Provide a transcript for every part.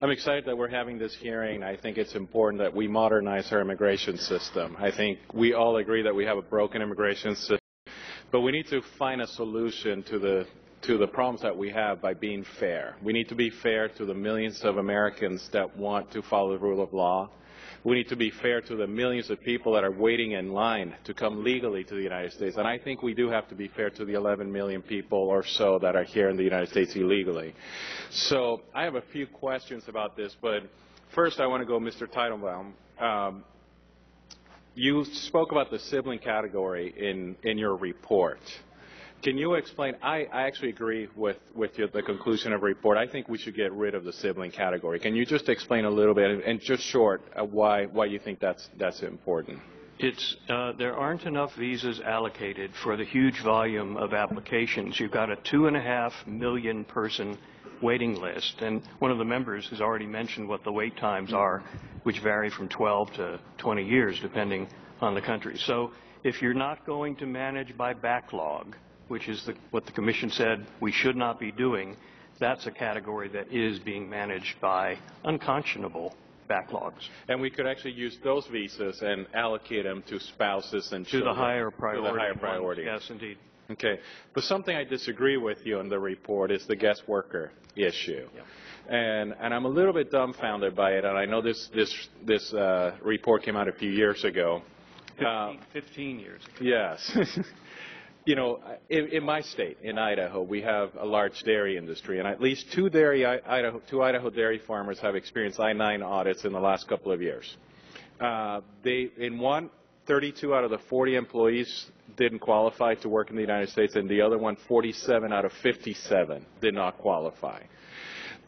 I'm excited that we're having this hearing. I think it's important that we modernize our immigration system. I think we all agree that we have a broken immigration system, but we need to find a solution to the problems that we have by being fair. We need to be fair to the millions of Americans that want to follow the rule of law. We need to be fair to the millions of people that are waiting in line to come legally to the United States. And I think we do have to be fair to the 11 million people or so that are here in the United States illegally. So I have a few questions about this, but first I want to go, Mr. Teitelbaum. You spoke about the sibling category in your report. Can you explain? I actually agree with the conclusion of the report. I think we should get rid of the sibling category. Can you just explain a little bit, and just short, why you think that's important? There aren't enough visas allocated for the huge volume of applications. You've got a 2.5 million person waiting list, and one of the members has already mentioned what the wait times are, which vary from 12 to 20 years depending on the country. So if you're not going to manage by backlog, which is what the Commission said we should not be doing, that's a category that is being managed by unconscionable backlogs. And we could actually use those visas and allocate them to spouses and children. To the higher priority. To the higher priority. Yes, indeed. Okay. But something I disagree with you in the report is the guest worker issue. Yeah. And I'm a little bit dumbfounded by it, and I know this report came out a few years ago. 15 years ago. Yes. You know, in my state, in Idaho, we have a large dairy industry, and at least two Idaho dairy farmers have experienced I-9 audits in the last couple of years. In one, 32 out of the 40 employees didn't qualify to work in the United States, and the other one, 47 out of 57 did not qualify.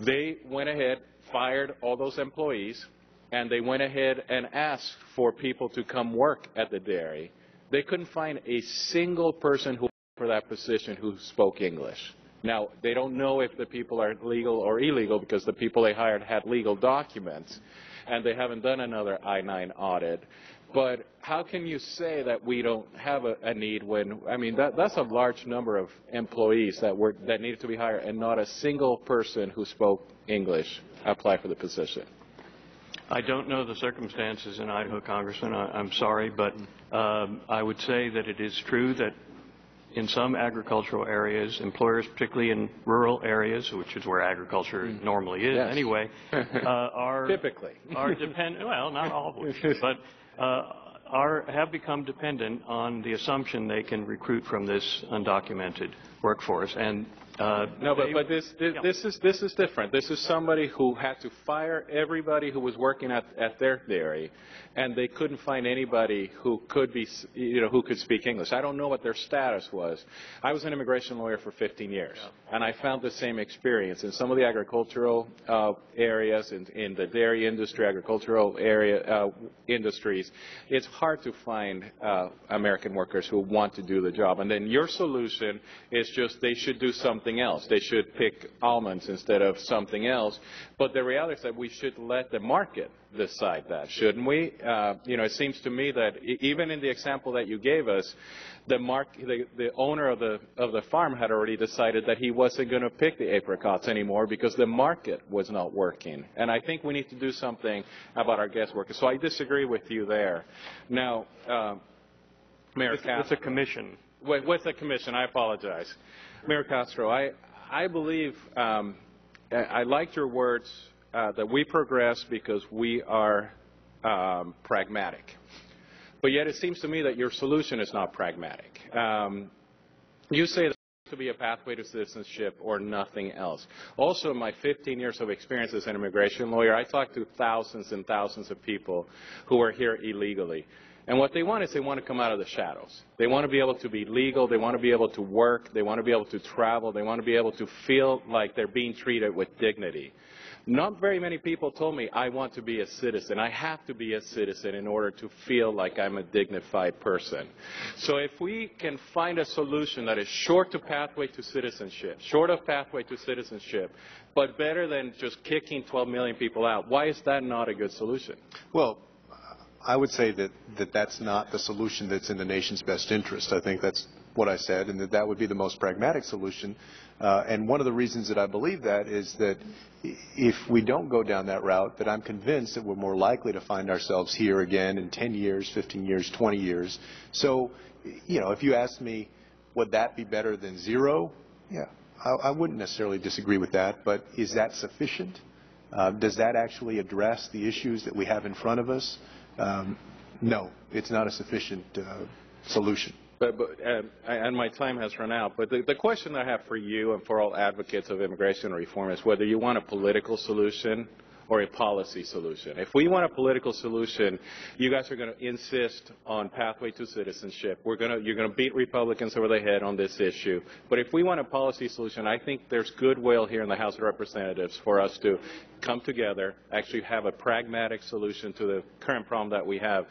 They went ahead, fired all those employees, and they went ahead and asked for people to come work at the dairy. They couldn't find a single person who for that position who spoke English. Now, they don't know if the people are legal or illegal because the people they hired had legal documents, and they haven't done another I-9 audit. But how can you say that we don't have a need when, I mean, that's a large number of employees that needed to be hired, and not a single person who spoke English applied for the position? I don't know the circumstances in Idaho, Congressman. I'm sorry, but I would say that it is true that in some agricultural areas, employers, particularly in rural areas, which is where agriculture normally is anyway, are dependent. Well, not all of which, but have become dependent on the assumption they can recruit from this undocumented workforce. And no, but this is different. This is somebody who had to fire everybody who was working at their dairy, and they couldn't find anybody who could be, who could speak English. I don't know what their status was. I was an immigration lawyer for 15 years, and I found the same experience in some of the agricultural areas, in the dairy industry, agricultural industries. It's hard to find American workers who want to do the job. And then your solution is just they should do something else. They should pick almonds instead of something else. But the reality is that we should let the market decide that, shouldn't we? It seems to me that even in the example that you gave us, the owner of the farm had already decided that he wasn't going to pick the apricots anymore because the market was not working. And I think we need to do something about our guest workers. So I disagree with you there. Now, Mayor Castro. With the commission. With the commission, I apologize. Mayor Castro, I believe, I liked your words that we progress because we are pragmatic. But yet it seems to me that your solution is not pragmatic. You say there has to be a pathway to citizenship or nothing else. Also, in my 15 years of experience as an immigration lawyer, I talked to thousands and thousands of people who are here illegally. And what they want is they want to come out of the shadows. They want to be able to be legal. They want to be able to work. They want to be able to travel. They want to be able to feel like they're being treated with dignity. Not very many people told me, I want to be a citizen. I have to be a citizen in order to feel like I'm a dignified person. So if we can find a solution that is short of pathway to citizenship, but better than just kicking 12 million people out, why is that not a good solution? Well, I would say that that's not the solution that's in the nation's best interest. I think that's what I said, and that would be the most pragmatic solution. And one of the reasons that I believe that is that if we don't go down that route, that I'm convinced that we're more likely to find ourselves here again in 10 years, 15 years, 20 years. So, if you ask me, would that be better than zero? Yeah, I wouldn't necessarily disagree with that, but is that sufficient? Does that actually address the issues that we have in front of us? No, it's not a sufficient solution. And my time has run out, but the question I have for you and for all advocates of immigration reform is whether you want a political solution or a policy solution. If we want a political solution, you guys are going to insist on pathway to citizenship. You're going to beat Republicans over the head on this issue. But if we want a policy solution, I think there's goodwill here in the House of Representatives for us to come together, actually have a pragmatic solution to the current problem that we have.